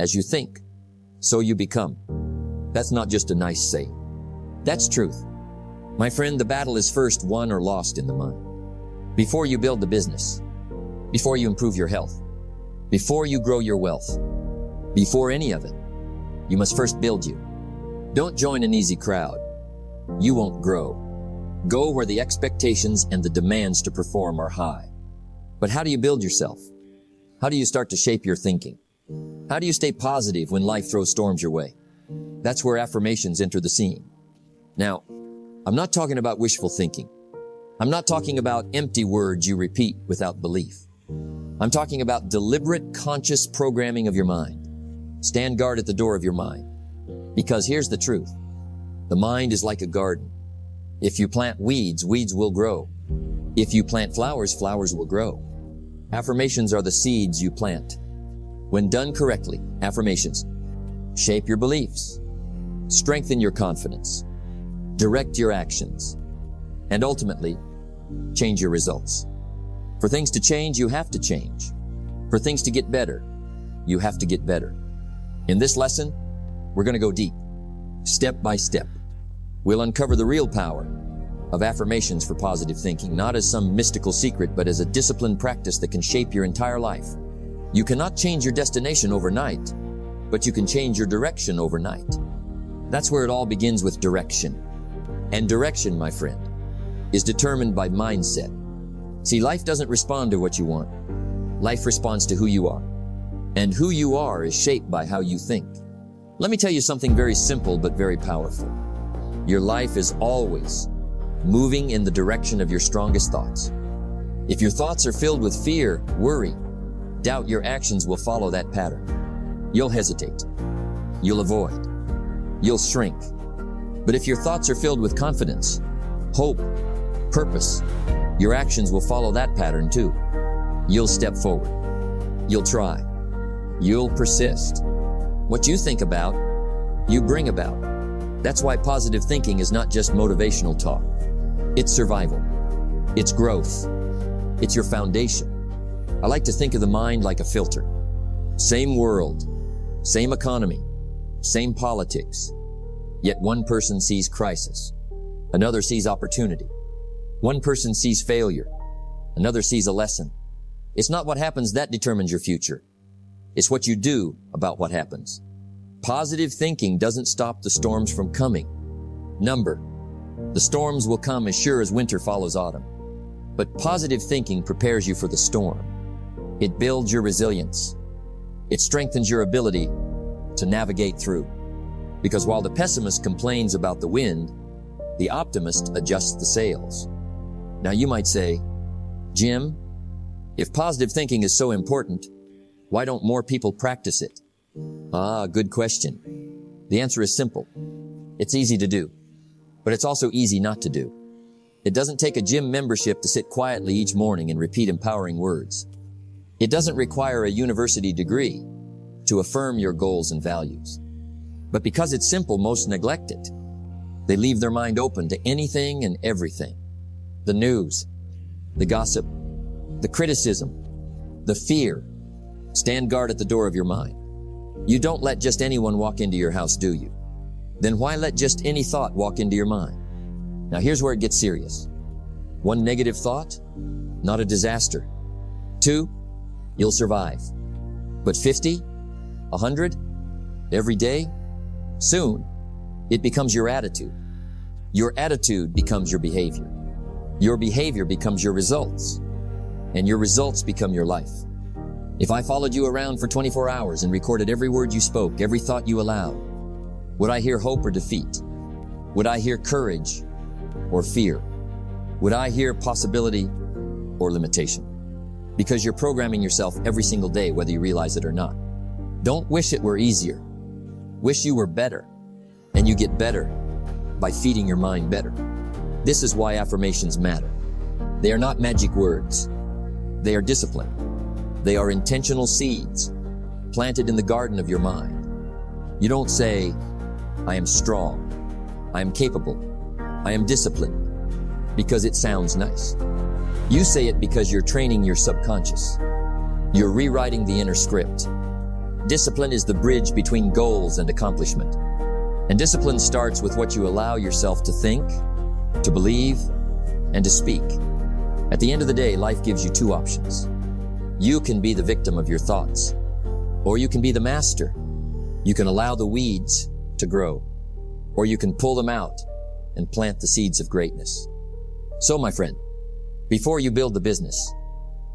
As you think, so you become. That's not just a nice saying. That's truth. My friend, the battle is first won or lost in the mind. Before you build the business, before you improve your health, before you grow your wealth, before any of it, you must first build you. Don't join an easy crowd. You won't grow. Go where the expectations and the demands to perform are high. But how do you build yourself? How do you start to shape your thinking? How do you stay positive when life throws storms your way? That's where affirmations enter the scene. Now, I'm not talking about wishful thinking. I'm not talking about empty words you repeat without belief. I'm talking about deliberate, conscious programming of your mind. Stand guard at the door of your mind. Because here's the truth. The mind is like a garden. If you plant weeds, weeds will grow. If you plant flowers, flowers will grow. Affirmations are the seeds you plant. When done correctly, affirmations shape your beliefs, strengthen your confidence, direct your actions, and ultimately, change your results. For things to change, you have to change. For things to get better, you have to get better. In this lesson, we're going to go deep, step by step. We'll uncover the real power of affirmations for positive thinking, not as some mystical secret, but as a disciplined practice that can shape your entire life. You cannot change your destination overnight, but you can change your direction overnight. That's where it all begins, with direction. And direction, my friend, is determined by mindset. See, life doesn't respond to what you want. Life responds to who you are. And who you are is shaped by how you think. Let me tell you something very simple but very powerful. Your life is always moving in the direction of your strongest thoughts. If your thoughts are filled with fear, worry, doubt, your actions will follow that pattern. You'll hesitate. You'll avoid. You'll shrink. But if your thoughts are filled with confidence, hope, purpose, your actions will follow that pattern too. You'll step forward. You'll try. You'll persist. What you think about, you bring about. That's why positive thinking is not just motivational talk. It's survival. It's growth. It's your foundation. I like to think of the mind like a filter. Same world, same economy, same politics. Yet one person sees crisis. Another sees opportunity. One person sees failure. Another sees a lesson. It's not what happens that determines your future. It's what you do about what happens. Positive thinking doesn't stop the storms from coming. The storms will come as sure as winter follows autumn. But positive thinking prepares you for the storm. It builds your resilience. It strengthens your ability to navigate through. Because while the pessimist complains about the wind, the optimist adjusts the sails. Now you might say, Jim, if positive thinking is so important, why don't more people practice it? Good question. The answer is simple. It's easy to do, but it's also easy not to do. It doesn't take a gym membership to sit quietly each morning and repeat empowering words. It doesn't require a university degree to affirm your goals and values. But because it's simple, most neglect it. They leave their mind open to anything and everything. The news, the gossip, the criticism, the fear. Stand guard at the door of your mind. You don't let just anyone walk into your house, do you? Then why let just any thought walk into your mind? Now here's where it gets serious. 1 negative thought, not a disaster. 2, you'll survive. But 50, 100, every day, soon, it becomes your attitude. Your attitude becomes your behavior. Your behavior becomes your results. And your results become your life. If I followed you around for 24 hours and recorded every word you spoke, every thought you allowed, would I hear hope or defeat? Would I hear courage or fear? Would I hear possibility or limitation? Because you're programming yourself every single day, whether you realize it or not. Don't wish it were easier. Wish you were better. And you get better by feeding your mind better. This is why affirmations matter. They are not magic words. They are discipline. They are intentional seeds planted in the garden of your mind. You don't say, I am strong, I am capable, I am disciplined, because it sounds nice. You say it because you're training your subconscious. You're rewriting the inner script. Discipline is the bridge between goals and accomplishment. And discipline starts with what you allow yourself to think, to believe, and to speak. At the end of the day, life gives you two options. You can be the victim of your thoughts, or you can be the master. You can allow the weeds to grow, or you can pull them out and plant the seeds of greatness. So, my friend, before you build the business,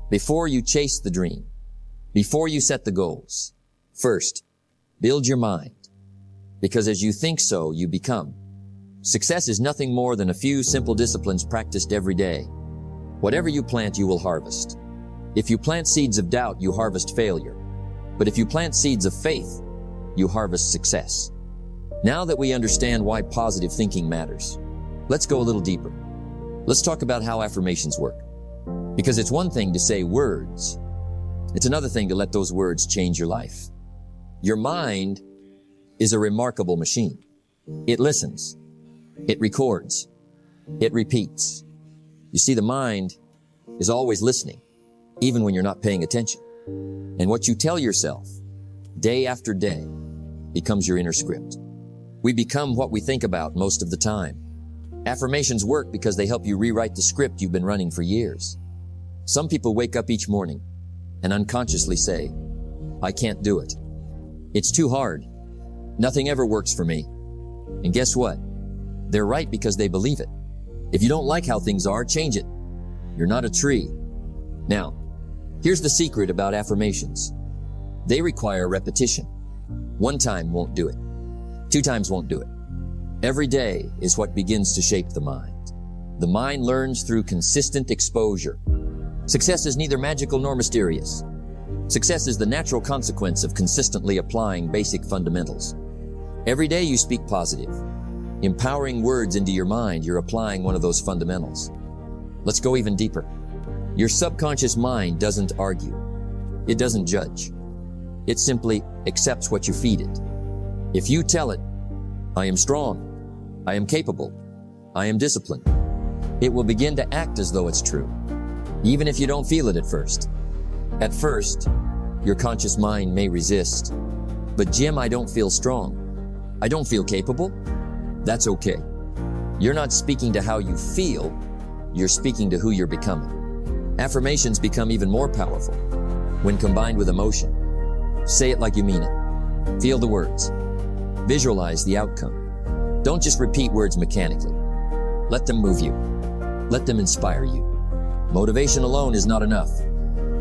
before you chase the dream, before you set the goals, first, build your mind. Because as you think so, you become. Success is nothing more than a few simple disciplines practiced every day. Whatever you plant, you will harvest. If you plant seeds of doubt, you harvest failure. But if you plant seeds of faith, you harvest success. Now that we understand why positive thinking matters, let's go a little deeper. Let's talk about how affirmations work. Because it's one thing to say words. It's another thing to let those words change your life. Your mind is a remarkable machine. It listens. It records. It repeats. You see, the mind is always listening, even when you're not paying attention. And what you tell yourself day after day becomes your inner script. We become what we think about most of the time. Affirmations work because they help you rewrite the script you've been running for years. Some people wake up each morning and unconsciously say, I can't do it. It's too hard. Nothing ever works for me. And guess what? They're right because they believe it. If you don't like how things are, change it. You're not a tree. Now, here's the secret about affirmations. They require repetition. One time won't do it. 2 times won't do it. Every day is what begins to shape the mind. The mind learns through consistent exposure. Success is neither magical nor mysterious. Success is the natural consequence of consistently applying basic fundamentals. Every day you speak positive, empowering words into your mind, you're applying one of those fundamentals. Let's go even deeper. Your subconscious mind doesn't argue. It doesn't judge. It simply accepts what you feed it. If you tell it, I am strong, I am capable, I am disciplined, it will begin to act as though it's true, even if you don't feel it at first. At first, your conscious mind may resist. But Jim, I don't feel strong. I don't feel capable. That's okay. You're not speaking to how you feel. You're speaking to who you're becoming. Affirmations become even more powerful when combined with emotion. Say it like you mean it. Feel the words. Visualize the outcome. Don't just repeat words mechanically. Let them move you. Let them inspire you. Motivation alone is not enough.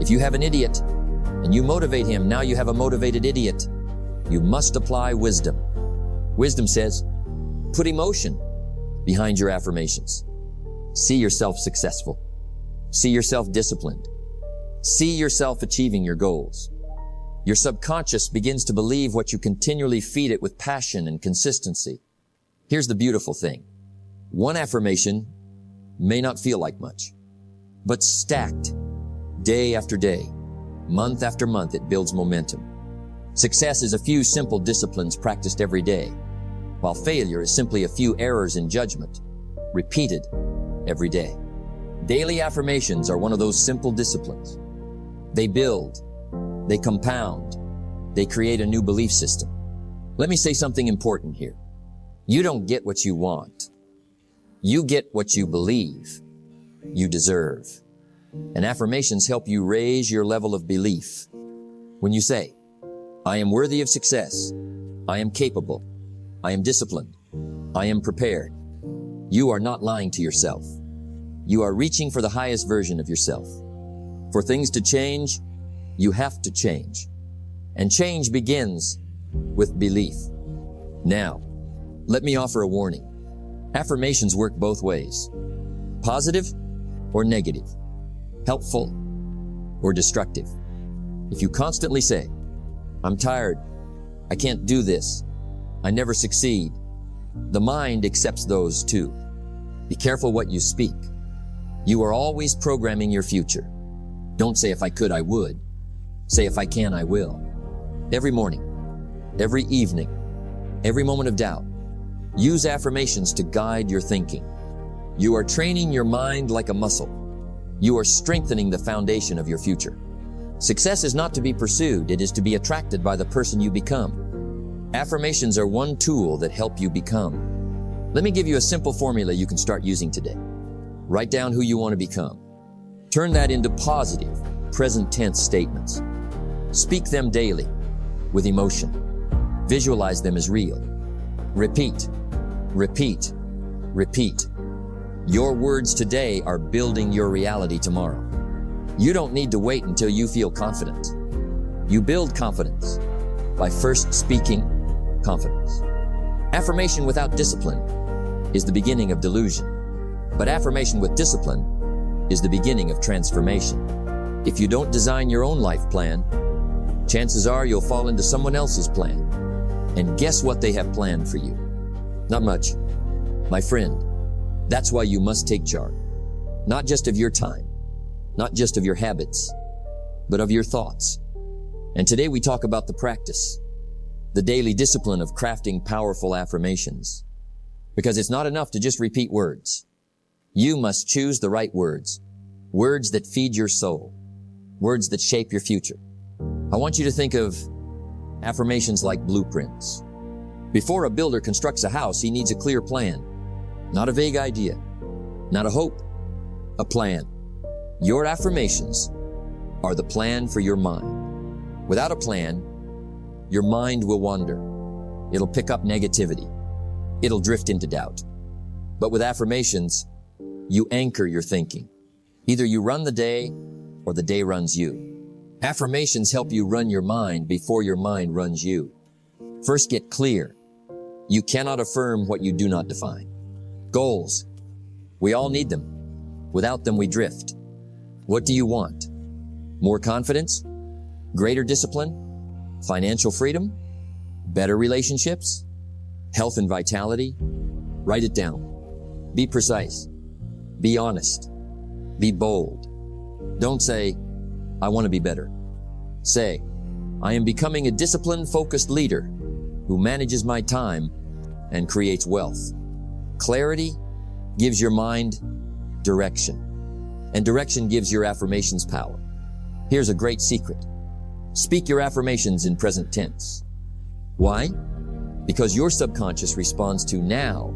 If you have an idiot and you motivate him, now you have a motivated idiot. You must apply wisdom. Wisdom says, put emotion behind your affirmations. See yourself successful. See yourself disciplined. See yourself achieving your goals. Your subconscious begins to believe what you continually feed it with passion and consistency. Here's the beautiful thing. One affirmation may not feel like much, but stacked day after day, month after month, it builds momentum. Success is a few simple disciplines practiced every day, while failure is simply a few errors in judgment, repeated every day. Daily affirmations are one of those simple disciplines. They build, they compound, they create a new belief system. Let me say something important here. You don't get what you want. You get what you believe you deserve. And affirmations help you raise your level of belief. When you say, I am worthy of success, I am capable, I am disciplined, I am prepared, you are not lying to yourself. You are reaching for the highest version of yourself. For things to change, you have to change. And change begins with belief. Now, let me offer a warning. Affirmations work both ways. Positive or negative. Helpful or destructive. If you constantly say, I'm tired, I can't do this, I never succeed, the mind accepts those too. Be careful what you speak. You are always programming your future. Don't say if I could, I would. Say if I can, I will. Every morning, every evening, every moment of doubt, use affirmations to guide your thinking. You are training your mind like a muscle. You are strengthening the foundation of your future. Success is not to be pursued, it is to be attracted by the person you become. Affirmations are one tool that help you become. Let me give you a simple formula you can start using today. Write down who you want to become. Turn that into positive, present tense statements. Speak them daily with emotion. Visualize them as real. Repeat, repeat, repeat. Your words today are building your reality tomorrow. You don't need to wait until you feel confident. You build confidence by first speaking confidence. Affirmation without discipline is the beginning of delusion, but affirmation with discipline is the beginning of transformation. If you don't design your own life plan, chances are you'll fall into someone else's plan. And guess what they have planned for you? Not much. My friend, that's why you must take charge. Not just of your time, not just of your habits, but of your thoughts. And today we talk about the practice, the daily discipline of crafting powerful affirmations. Because it's not enough to just repeat words. You must choose the right words. Words that feed your soul. Words that shape your future. I want you to think of affirmations like blueprints. Before a builder constructs a house, he needs a clear plan. Not a vague idea. Not a hope. A plan. Your affirmations are the plan for your mind. Without a plan, your mind will wander. It'll pick up negativity. It'll drift into doubt. But with affirmations, you anchor your thinking. Either you run the day or the day runs you. Affirmations help you run your mind before your mind runs you. First, get clear. You cannot affirm what you do not define. Goals. We all need them. Without them, we drift. What do you want? More confidence? Greater discipline? Financial freedom? Better relationships? Health and vitality? Write it down. Be precise. Be honest. Be bold. Don't say, I want to be better. Say, I am becoming a disciplined, focused leader who manages my time and creates wealth. Clarity gives your mind direction, and direction gives your affirmations power. Here's a great secret. Speak your affirmations in present tense. Why? Because your subconscious responds to now,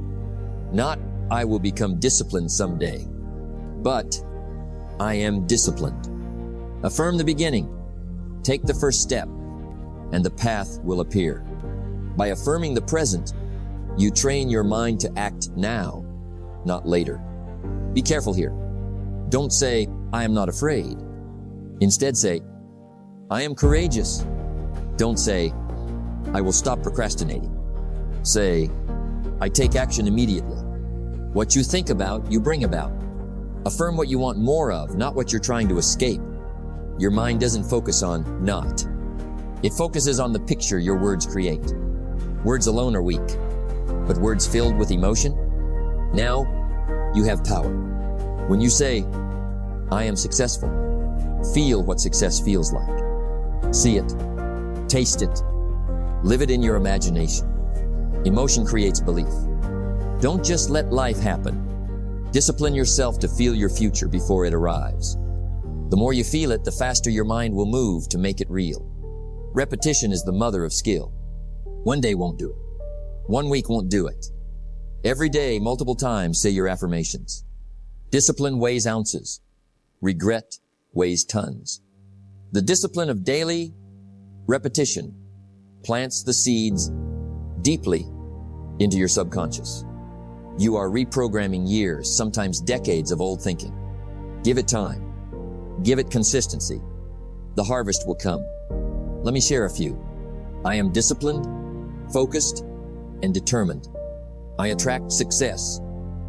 not I will become disciplined someday, but I am disciplined. Affirm the beginning. Take the first step, and the path will appear. By affirming the present, you train your mind to act now, not later. Be careful here. Don't say, I am not afraid. Instead say, I am courageous. Don't say, I will stop procrastinating. Say, I take action immediately. What you think about, you bring about. Affirm what you want more of, not what you're trying to escape. Your mind doesn't focus on not. It focuses on the picture your words create. Words alone are weak, but words filled with emotion, now you have power. When you say, I am successful, feel what success feels like. See it, taste it, live it in your imagination. Emotion creates belief. Don't just let life happen. Discipline yourself to feel your future before it arrives. The more you feel it, the faster your mind will move to make it real. Repetition is the mother of skill. One day won't do it. 1 week won't do it. Every day, multiple times, say your affirmations. Discipline weighs ounces. Regret weighs tons. The discipline of daily repetition plants the seeds deeply into your subconscious. You are reprogramming years, sometimes decades of old thinking. Give it time. Give it consistency. The harvest will come. Let me share a few. I am disciplined, focused, and determined. I attract success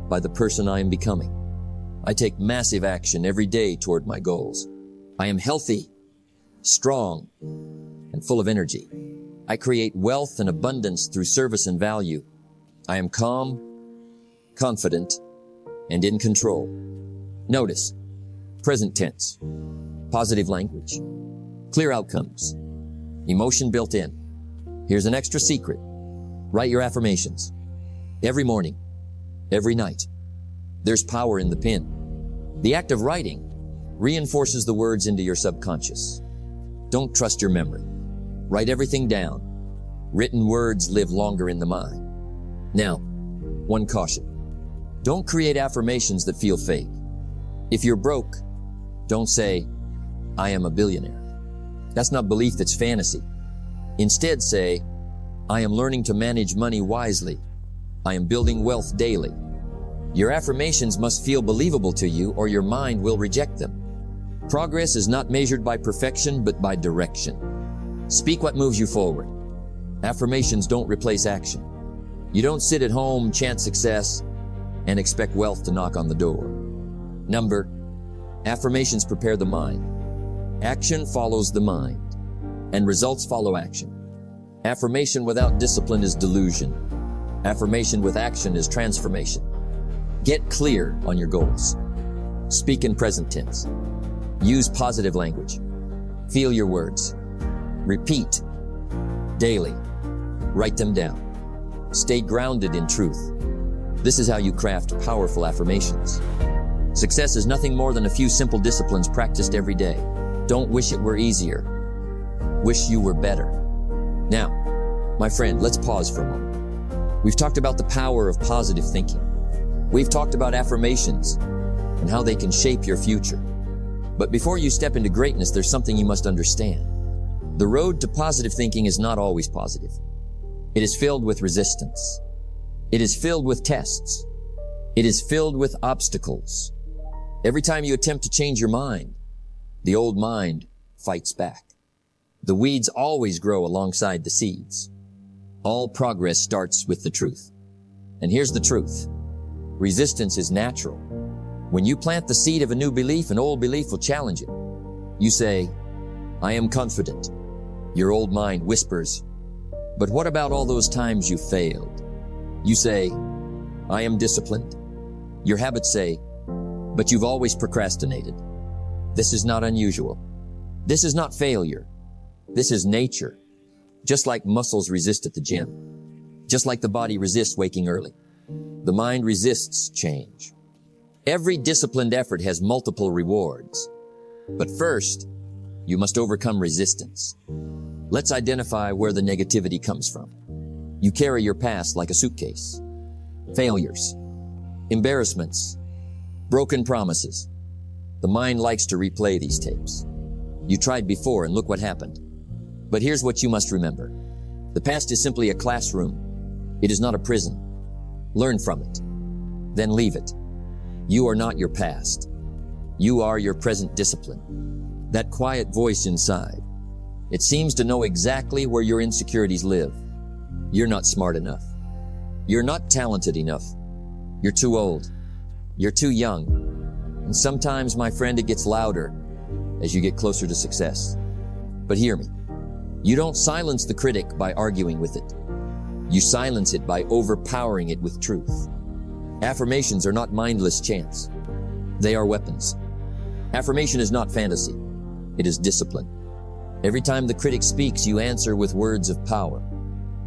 by the person I am becoming. I take massive action every day toward my goals. I am healthy, strong, and full of energy. I create wealth and abundance through service and value. I am calm, confident, and in control. Notice, present tense, positive language, clear outcomes, emotion built in. Here's an extra secret. Write your affirmations every morning, every night. There's power in the pen. The act of writing reinforces the words into your subconscious. Don't trust your memory. Write everything down. Written words live longer in the mind. Now, one caution. Don't create affirmations that feel fake. If you're broke, don't say, I am a billionaire. That's not belief, that's fantasy. Instead say, I am learning to manage money wisely. I am building wealth daily. Your affirmations must feel believable to you or your mind will reject them. Progress is not measured by perfection, but by direction. Speak what moves you forward. Affirmations don't replace action. You don't sit at home, chant success, and expect wealth to knock on the door. Affirmations prepare the mind. Action follows the mind, and results follow action. Affirmation without discipline is delusion. Affirmation with action is transformation. Get clear on your goals. Speak in present tense. Use positive language. Feel your words. Repeat daily. Write them down. Stay grounded in truth. This is how you craft powerful affirmations. Success is nothing more than a few simple disciplines practiced every day. Don't wish it were easier. Wish you were better. Now, my friend, let's pause for a moment. We've talked about the power of positive thinking. We've talked about affirmations and how they can shape your future. But before you step into greatness, there's something you must understand. The road to positive thinking is not always positive. It is filled with resistance. It is filled with tests. It is filled with obstacles. Every time you attempt to change your mind, the old mind fights back. The weeds always grow alongside the seeds. All progress starts with the truth. And here's the truth. Resistance is natural. When you plant the seed of a new belief, an old belief will challenge it. You say, I am confident. Your old mind whispers, but what about all those times you failed? You say, I am disciplined. Your habits say, but you've always procrastinated. This is not unusual. This is not failure. This is nature. Just like muscles resist at the gym. Just like the body resists waking early. The mind resists change. Every disciplined effort has multiple rewards. But first, you must overcome resistance. Let's identify where the negativity comes from. You carry your past like a suitcase. Failures, embarrassments, broken promises. The mind likes to replay these tapes. You tried before and look what happened. But here's what you must remember. The past is simply a classroom. It is not a prison. Learn from it. Then leave it. You are not your past. You are your present discipline. That quiet voice inside. It seems to know exactly where your insecurities live. You're not smart enough. You're not talented enough. You're too old. You're too young. And sometimes, my friend, it gets louder as you get closer to success. But hear me. You don't silence the critic by arguing with it. You silence it by overpowering it with truth. Affirmations are not mindless chants. They are weapons. Affirmation is not fantasy. It is discipline. Every time the critic speaks, you answer with words of power.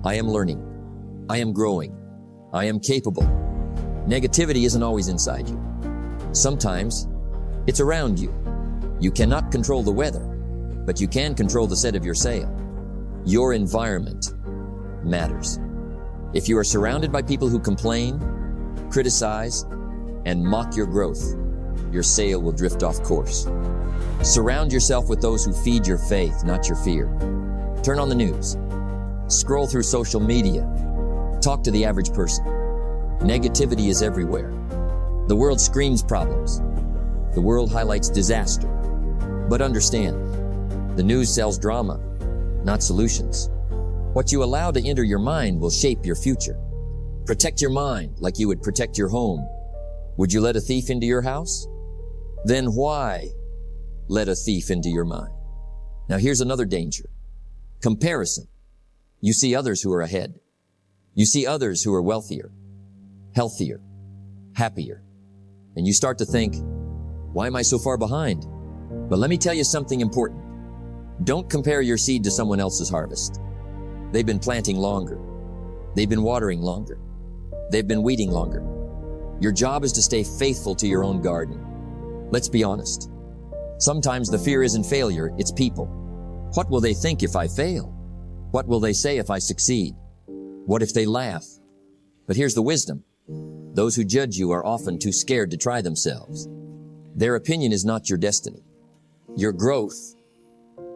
I am learning. I am growing. I am capable. Negativity isn't always inside you. Sometimes it's around you. You cannot control the weather, but you can control the set of your sail. Your environment matters. If you are surrounded by people who complain, criticize, and mock your growth, your sail will drift off course. Surround yourself with those who feed your faith, not your fear. Turn on the news. Scroll through social media. Talk to the average person. Negativity is everywhere. The world screams problems. The world highlights disaster. But understand, the news sells drama, not solutions. What you allow to enter your mind will shape your future. Protect your mind like you would protect your home. Would you let a thief into your house? Then why let a thief into your mind? Now here's another danger. Comparison. You see others who are ahead. You see others who are wealthier, healthier, happier. And you start to think, why am I so far behind? But let me tell you something important. Don't compare your seed to someone else's harvest. They've been planting longer. They've been watering longer. They've been weeding longer. Your job is to stay faithful to your own garden. Let's be honest. Sometimes the fear isn't failure, it's people. What will they think if I fail? What will they say if I succeed? What if they laugh? But here's the wisdom. Those who judge you are often too scared to try themselves. Their opinion is not your destiny. Your growth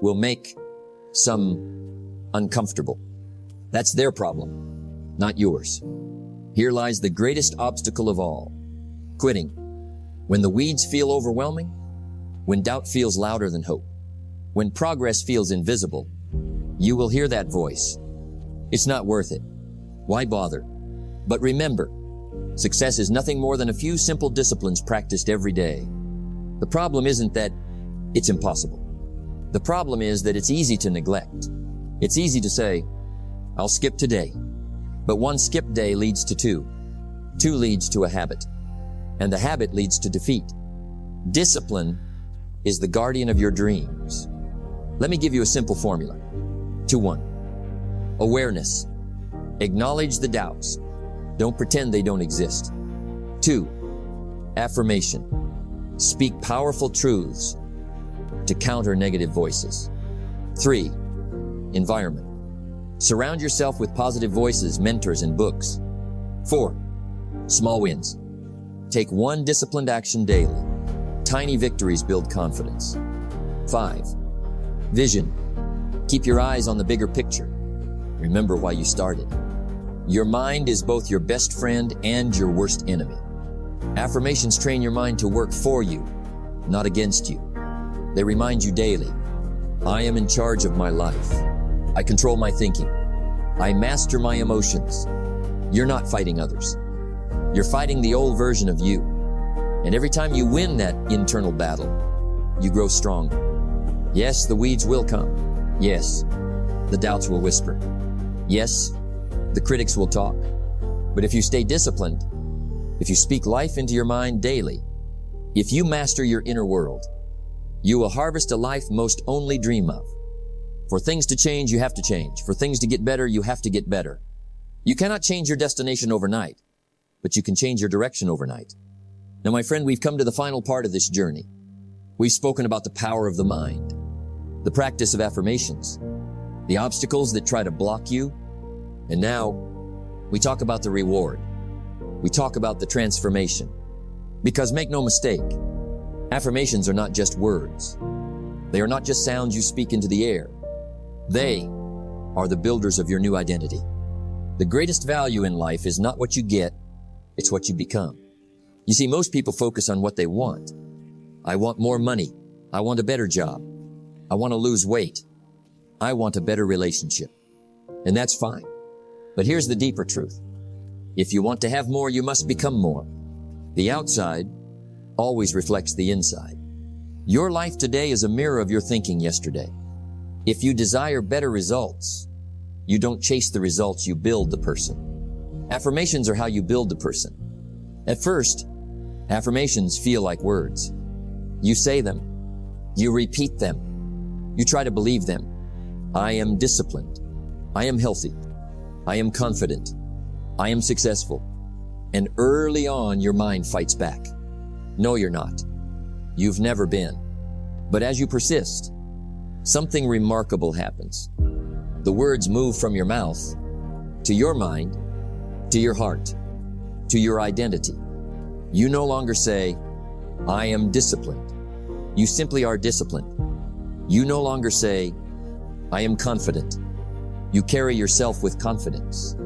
will make some uncomfortable. That's their problem, not yours. Here lies the greatest obstacle of all, quitting. When the weeds feel overwhelming, when doubt feels louder than hope, when progress feels invisible, you will hear that voice. It's not worth it. Why bother? But remember, success is nothing more than a few simple disciplines practiced every day. The problem isn't that it's impossible. The problem is that it's easy to neglect. It's easy to say, I'll skip today. But one skipped day leads to two. Two leads to a habit. And the habit leads to defeat. Discipline is the guardian of your dreams. Let me give you a simple formula. 2-1. Awareness. Acknowledge the doubts. Don't pretend they don't exist. 2. Affirmation. Speak powerful truths to counter negative voices. 3. Environment. Surround yourself with positive voices, mentors, and books. 4. Small wins. Take one disciplined action daily. Tiny victories build confidence. 5. Vision. Keep your eyes on the bigger picture. Remember why you started. Your mind is both your best friend and your worst enemy. Affirmations train your mind to work for you, not against you. They remind you daily, I am in charge of my life. I control my thinking. I master my emotions. You're not fighting others. You're fighting the old version of you. And every time you win that internal battle, you grow stronger. Yes, the weeds will come. Yes, the doubts will whisper. Yes, the critics will talk. But if you stay disciplined, if you speak life into your mind daily, if you master your inner world, you will harvest a life most only dream of. For things to change, you have to change. For things to get better, you have to get better. You cannot change your destination overnight, but you can change your direction overnight. Now, my friend, we've come to the final part of this journey. We've spoken about the power of the mind, the practice of affirmations, the obstacles that try to block you, and now we talk about the reward. We talk about the transformation. Because make no mistake, affirmations are not just words. They are not just sounds you speak into the air. They are the builders of your new identity. The greatest value in life is not what you get, it's what you become. You see, most people focus on what they want. I want more money. I want a better job. I want to lose weight. I want a better relationship. And that's fine. But here's the deeper truth. If you want to have more, you must become more. The outside always reflects the inside. Your life today is a mirror of your thinking yesterday. If you desire better results, you don't chase the results, you build the person. Affirmations are how you build the person. At first, affirmations feel like words. You say them. You repeat them. You try to believe them. I am disciplined. I am healthy. I am confident. I am successful. And early on, your mind fights back. No, you're not. You've never been. But as you persist, something remarkable happens. The words move from your mouth to your mind, to your heart, to your identity. You no longer say, I am disciplined. You simply are disciplined. You no longer say, I am confident. You carry yourself with confidence.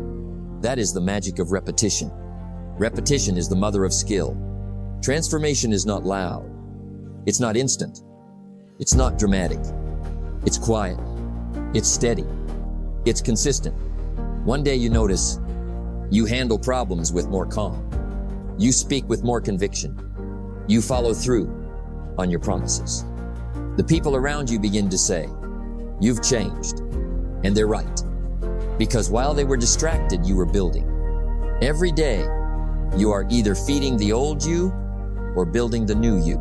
That is the magic of repetition. Repetition is the mother of skill. Transformation is not loud. It's not instant. It's not dramatic. It's quiet. It's steady. It's consistent. One day you notice you handle problems with more calm. You speak with more conviction. You follow through on your promises. The people around you begin to say, you've changed. And they're right. Because while they were distracted, you were building. Every day, you are either feeding the old you or building the new you.